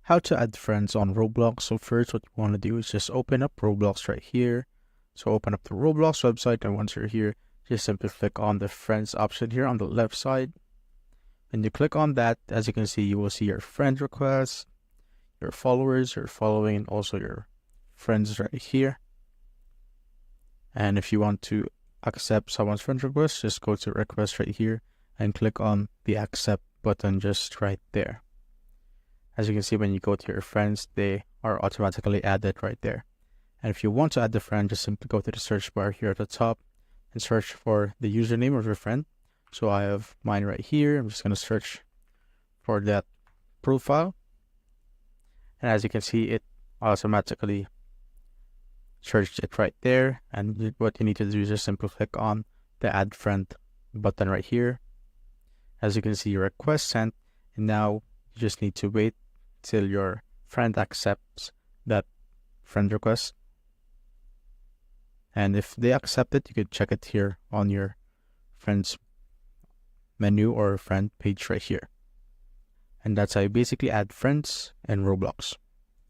how to add friends on Roblox. So first, what you want to do is just open up Roblox right here. So open up the Roblox website, and once you're here, just simply click on the friends option here on the left side. When you click on that, as you can see, you will see your friend requests, your followers, your following, and also your friends right here. And if you want to accept someone's friend request, just go to request right here and click on the accept button just right there. As you can see, when you go to your friends, they are automatically added right there. And if you want to add the friend, just simply go to the search bar here at the top and search for the username of your friend. So I have mine right here. I'm just going to search for that profile. And as you can see, it automatically searched it right there. And what you need to do is just simply click on the add friend button right here. As you can see, your request sent. And now you just need to wait till your friend accepts that friend request. And if they accept it, you could check it here on your friends menu or friend page right here. And that's how you basically add friends in Roblox.